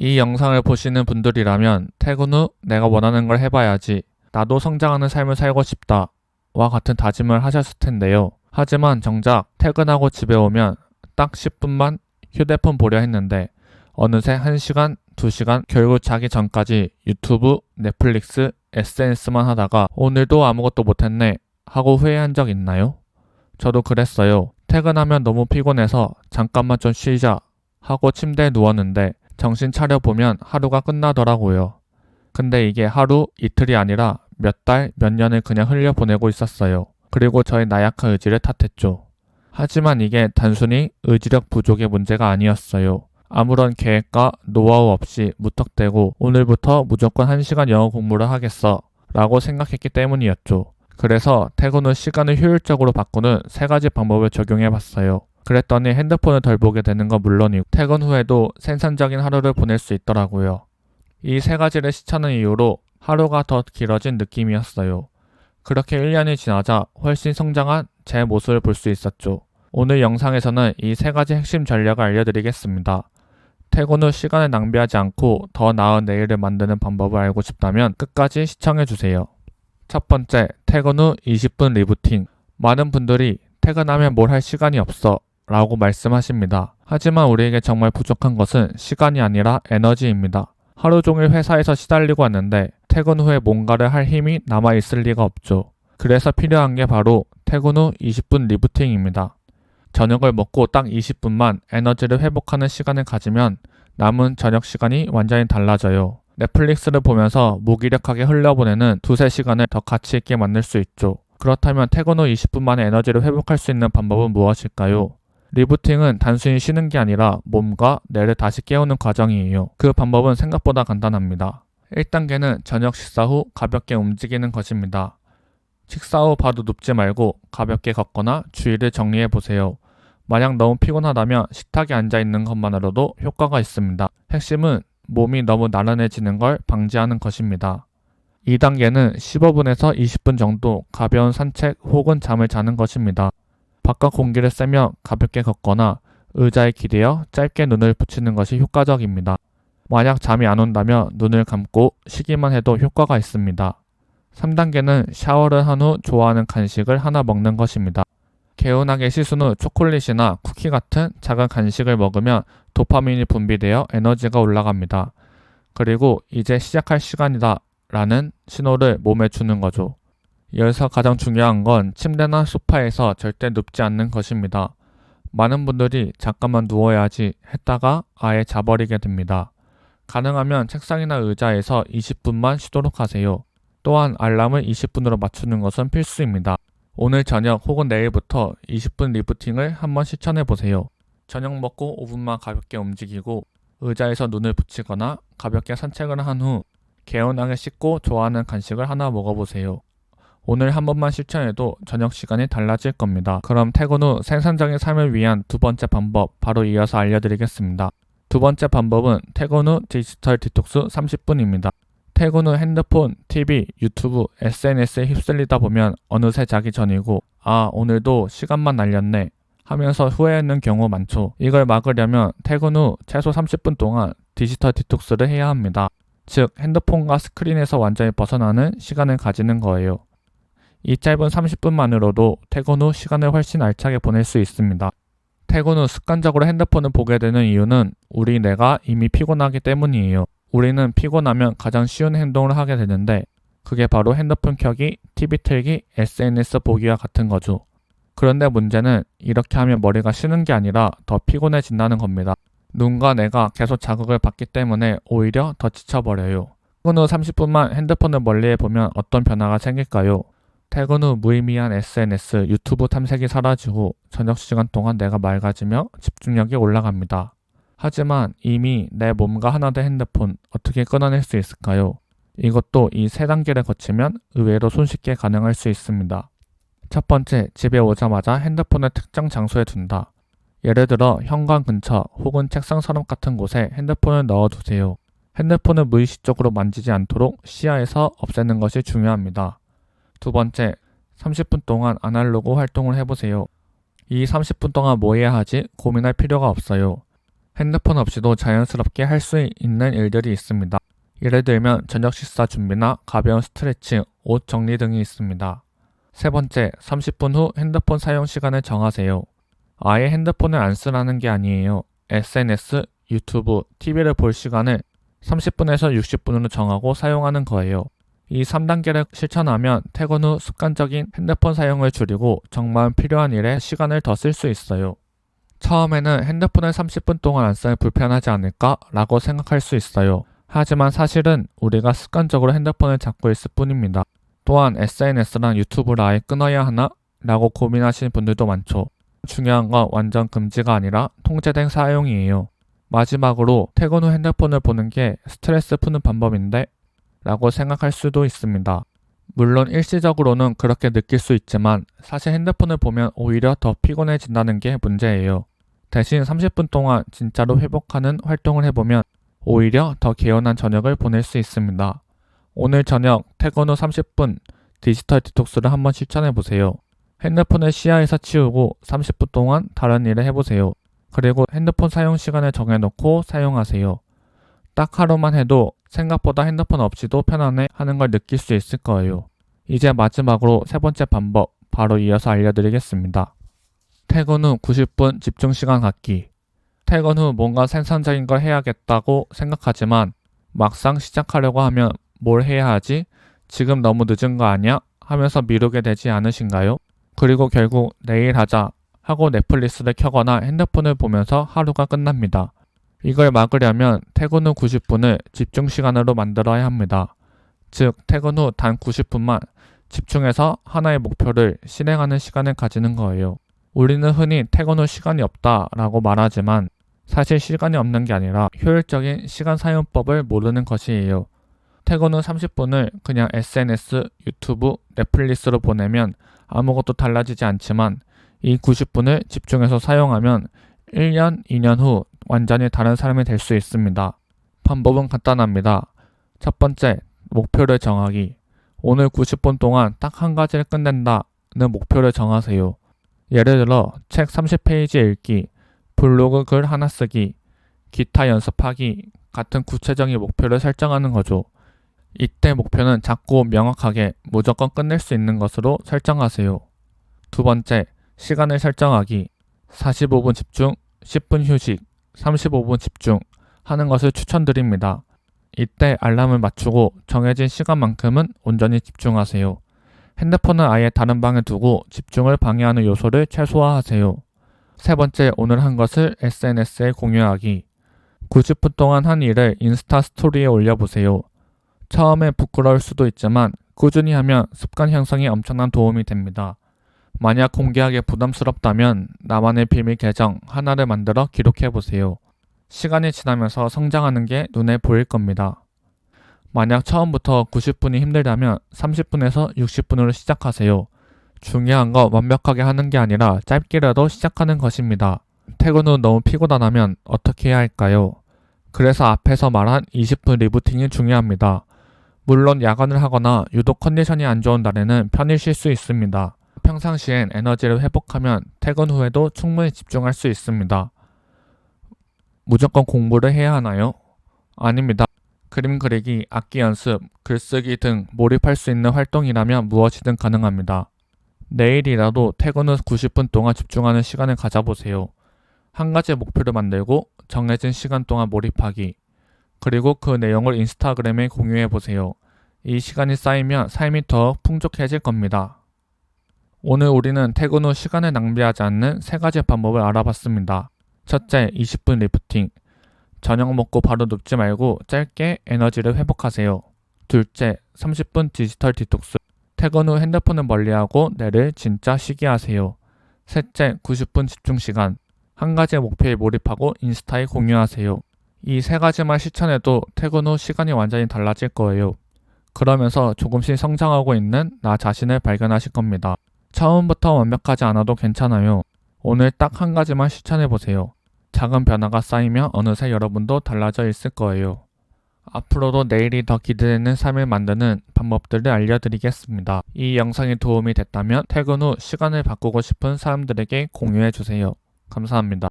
이 영상을 보시는 분들이라면 퇴근 후 내가 원하는 걸 해봐야지, 나도 성장하는 삶을 살고 싶다 와 같은 다짐을 하셨을 텐데요. 하지만 정작 퇴근하고 집에 오면 딱 10분만 휴대폰 보려 했는데 어느새 1시간, 2시간 결국 자기 전까지 유튜브, 넷플릭스, SNS만 하다가 오늘도 아무것도 못했네 하고 후회한 적 있나요? 저도 그랬어요. 퇴근하면 너무 피곤해서 잠깐만 좀 쉬자 하고 침대에 누웠는데 정신 차려보면 하루가 끝나더라고요. 근데 이게 하루, 이틀이 아니라 몇 달, 몇 년을 그냥 흘려보내고 있었어요. 그리고 저의 나약한 의지를 탓했죠. 하지만 이게 단순히 의지력 부족의 문제가 아니었어요. 아무런 계획과 노하우 없이 무턱대고 오늘부터 무조건 1시간 영어 공부를 하겠어 라고 생각했기 때문이었죠. 그래서 퇴근 후 시간을 효율적으로 바꾸는 3가지 방법을 적용해봤어요. 그랬더니 핸드폰을 덜 보게 되는 건 물론이고 퇴근 후에도 생산적인 하루를 보낼 수 있더라고요. 이 3가지를 실천한 이후로 하루가 더 길어진 느낌이었어요. 그렇게 1년이 지나자 훨씬 성장한 제 모습을 볼 수 있었죠. 오늘 영상에서는 이 3가지 핵심 전략을 알려드리겠습니다. 퇴근 후 시간을 낭비하지 않고 더 나은 내일을 만드는 방법을 알고 싶다면 끝까지 시청해주세요. 첫 번째, 퇴근 후 20분 리부팅. 많은 분들이 퇴근하면 뭘 할 시간이 없어 라고 말씀하십니다. 하지만 우리에게 정말 부족한 것은 시간이 아니라 에너지입니다. 하루 종일 회사에서 시달리고 왔는데 퇴근 후에 뭔가를 할 힘이 남아있을 리가 없죠. 그래서 필요한 게 바로 퇴근 후 20분 리부팅입니다. 저녁을 먹고 딱 20분만 에너지를 회복하는 시간을 가지면 남은 저녁 시간이 완전히 달라져요. 넷플릭스를 보면서 무기력하게 흘려보내는 2~3시간을 더 가치 있게 만들 수 있죠. 그렇다면 퇴근 후 20분 만에 에너지를 회복할 수 있는 방법은 무엇일까요? 리부팅은 단순히 쉬는 게 아니라 몸과 뇌를 다시 깨우는 과정이에요. 그 방법은 생각보다 간단합니다. 1단계는 저녁 식사 후 가볍게 움직이는 것입니다. 식사 후 바로 눕지 말고 가볍게 걷거나 주위를 정리해 보세요. 만약 너무 피곤하다면 식탁에 앉아 있는 것만으로도 효과가 있습니다. 핵심은 몸이 너무 나른해지는 걸 방지하는 것입니다. 2단계는 15분에서 20분 정도 가벼운 산책 혹은 잠을 자는 것입니다. 바깥 공기를 쐬며 가볍게 걷거나 의자에 기대어 짧게 눈을 붙이는 것이 효과적입니다. 만약 잠이 안 온다면 눈을 감고 쉬기만 해도 효과가 있습니다. 3단계는 샤워를 한 후 좋아하는 간식을 하나 먹는 것입니다. 개운하게 씻은 후 초콜릿이나 쿠키 같은 작은 간식을 먹으면 도파민이 분비되어 에너지가 올라갑니다. 그리고 이제 시작할 시간이다 라는 신호를 몸에 주는 거죠. 여기서 가장 중요한 건 침대나 소파에서 절대 눕지 않는 것입니다. 많은 분들이 잠깐만 누워야지 했다가 아예 자버리게 됩니다. 가능하면 책상이나 의자에서 20분만 쉬도록 하세요. 또한 알람을 20분으로 맞추는 것은 필수입니다. 오늘 저녁 혹은 내일부터 20분 리부팅을 한번 실천해보세요. 저녁 먹고 5분만 가볍게 움직이고 의자에서 눈을 붙이거나 가볍게 산책을 한 후 개운하게 씻고 좋아하는 간식을 하나 먹어보세요. 오늘 한 번만 실천해도 저녁 시간이 달라질 겁니다. 그럼 퇴근 후 생산적인 삶을 위한 2번째 방법 바로 이어서 알려드리겠습니다. 2번째 방법은 퇴근 후 디지털 디톡스 30분입니다. 퇴근 후 핸드폰, TV, 유튜브, SNS에 휩쓸리다 보면 어느새 자기 전이고 오늘도 시간만 날렸네 하면서 후회하는 경우 많죠. 이걸 막으려면 퇴근 후 최소 30분 동안 디지털 디톡스를 해야 합니다. 즉 핸드폰과 스크린에서 완전히 벗어나는 시간을 가지는 거예요. 이 짧은 30분만으로도 퇴근 후 시간을 훨씬 알차게 보낼 수 있습니다. 퇴근 후 습관적으로 핸드폰을 보게 되는 이유는 우리 뇌가 이미 피곤하기 때문이에요. 우리는 피곤하면 가장 쉬운 행동을 하게 되는데 그게 바로 핸드폰 켜기, TV 틀기, SNS 보기와 같은 거죠. 그런데 문제는 이렇게 하면 머리가 쉬는 게 아니라 더 피곤해진다는 겁니다. 눈과 뇌가 계속 자극을 받기 때문에 오히려 더 지쳐버려요. 퇴근 후 30분만 핸드폰을 멀리해보면 어떤 변화가 생길까요? 퇴근 후 무의미한 SNS, 유튜브 탐색이 사라지고 저녁 시간 동안 뇌가 맑아지며 집중력이 올라갑니다. 하지만 이미 내 몸과 하나 된 핸드폰 어떻게 끊어낼 수 있을까요? 이것도 이 3단계를 거치면 의외로 손쉽게 가능할 수 있습니다. 첫 번째, 집에 오자마자 핸드폰을 특정 장소에 둔다. 예를 들어 현관 근처 혹은 책상 서랍 같은 곳에 핸드폰을 넣어두세요. 핸드폰을 무의식적으로 만지지 않도록 시야에서 없애는 것이 중요합니다. 2번째, 30분 동안 아날로그 활동을 해보세요. 이 30분 동안 뭐 해야 하지 고민할 필요가 없어요. 핸드폰 없이도 자연스럽게 할 수 있는 일들이 있습니다. 예를 들면 저녁 식사 준비나 가벼운 스트레칭, 옷 정리 등이 있습니다. 세 번째, 30분 후 핸드폰 사용 시간을 정하세요. 아예 핸드폰을 안 쓰라는 게 아니에요. SNS, 유튜브, TV를 볼 시간을 30분에서 60분으로 정하고 사용하는 거예요. 이 3단계를 실천하면 퇴근 후 습관적인 핸드폰 사용을 줄이고 정말 필요한 일에 시간을 더 쓸 수 있어요. 처음에는 핸드폰을 30분 동안 안 쓰면 불편하지 않을까? 라고 생각할 수 있어요. 하지만 사실은 우리가 습관적으로 핸드폰을 잡고 있을 뿐입니다. 또한 SNS랑 유튜브를 아예 끊어야 하나? 라고 고민하시는 분들도 많죠. 중요한 건 완전 금지가 아니라 통제된 사용이에요. 마지막으로 퇴근 후 핸드폰을 보는 게 스트레스 푸는 방법인데? 라고 생각할 수도 있습니다. 물론 일시적으로는 그렇게 느낄 수 있지만 사실 핸드폰을 보면 오히려 더 피곤해진다는 게 문제예요. 대신 30분 동안 진짜로 회복하는 활동을 해보면 오히려 더 개운한 저녁을 보낼 수 있습니다. 오늘 저녁 퇴근 후 30분 디지털 디톡스를 한번 실천해보세요. 핸드폰을 시야에서 치우고 30분 동안 다른 일을 해보세요. 그리고 핸드폰 사용 시간을 정해놓고 사용하세요. 딱 하루만 해도 생각보다 핸드폰 없이도 편안해 하는 걸 느낄 수 있을 거예요. 이제 마지막으로 세 번째 방법 바로 이어서 알려드리겠습니다. 퇴근 후 90분 집중 시간 갖기. 퇴근 후 뭔가 생산적인 걸 해야겠다고 생각하지만 막상 시작하려고 하면 뭘 해야 하지? 지금 너무 늦은 거 아니야? 하면서 미루게 되지 않으신가요? 그리고 결국 내일 하자 하고 넷플릭스를 켜거나 핸드폰을 보면서 하루가 끝납니다. 이걸 막으려면 퇴근 후 90분을 집중 시간으로 만들어야 합니다. 즉, 퇴근 후 단 90분만 집중해서 하나의 목표를 실행하는 시간을 가지는 거예요. 우리는 흔히 퇴근 후 시간이 없다라고 말하지만 사실 시간이 없는 게 아니라 효율적인 시간 사용법을 모르는 것이에요. 퇴근 후 30분을 그냥 SNS, 유튜브, 넷플릭스로 보내면 아무것도 달라지지 않지만 이 90분을 집중해서 사용하면 1년, 2년 후 완전히 다른 사람이 될 수 있습니다. 방법은 간단합니다. 첫 번째, 목표를 정하기. 오늘 90분 동안 딱 한 가지를 끝낸다는 목표를 정하세요. 예를 들어 책 30페이지 읽기, 블로그 글 하나 쓰기, 기타 연습하기 같은 구체적인 목표를 설정하는 거죠. 이때 목표는 작고 명확하게 무조건 끝낼 수 있는 것으로 설정하세요. 두 번째, 시간을 설정하기. 45분 집중, 10분 휴식, 35분 집중 하는 것을 추천드립니다. 이때 알람을 맞추고 정해진 시간만큼은 온전히 집중하세요. 핸드폰은 아예 다른 방에 두고 집중을 방해하는 요소를 최소화하세요. 세 번째, 오늘 한 것을 SNS에 공유하기. 90분 동안 한 일을 인스타 스토리에 올려보세요. 처음에 부끄러울 수도 있지만 꾸준히 하면 습관 형성에 엄청난 도움이 됩니다. 만약 공개하기 부담스럽다면 나만의 비밀 계정 하나를 만들어 기록해보세요. 시간이 지나면서 성장하는 게 눈에 보일 겁니다. 만약 처음부터 90분이 힘들다면 30분에서 60분으로 시작하세요. 중요한 건 완벽하게 하는 게 아니라 짧게라도 시작하는 것입니다. 퇴근 후 너무 피곤하다면 어떻게 해야 할까요? 그래서 앞에서 말한 20분 리부팅이 중요합니다. 물론 야간을 하거나 유독 컨디션이 안 좋은 날에는 편히 쉴 수 있습니다. 평상시엔 에너지를 회복하면 퇴근 후에도 충분히 집중할 수 있습니다. 무조건 공부를 해야 하나요? 아닙니다. 그림 그리기, 악기 연습, 글쓰기 등 몰입할 수 있는 활동이라면 무엇이든 가능합니다. 내일이라도 퇴근 후 90분 동안 집중하는 시간을 가져보세요. 한 가지 목표를 만들고 정해진 시간 동안 몰입하기. 그리고 그 내용을 인스타그램에 공유해보세요. 이 시간이 쌓이면 삶이 더 풍족해질 겁니다. 오늘 우리는 퇴근 후 시간을 낭비하지 않는 세 가지 방법을 알아봤습니다. 첫째, 20분 리프팅. 저녁 먹고 바로 눕지 말고 짧게 에너지를 회복하세요. 둘째, 30분 디지털 디톡스. 퇴근 후 핸드폰을 멀리하고 뇌를 진짜 쉬게 하세요. 셋째, 90분 집중 시간. 한 가지의 목표에 몰입하고 인스타에 공유하세요. 이 세 가지만 실천해도 퇴근 후 시간이 완전히 달라질 거예요. 그러면서 조금씩 성장하고 있는 나 자신을 발견하실 겁니다. 처음부터 완벽하지 않아도 괜찮아요. 오늘 딱 한 가지만 실천해보세요. 작은 변화가 쌓이면 어느새 여러분도 달라져 있을 거예요. 앞으로도 내일이 더 기대되는 삶을 만드는 방법들을 알려드리겠습니다. 이 영상이 도움이 됐다면 퇴근 후 시간을 바꾸고 싶은 사람들에게 공유해주세요. 감사합니다.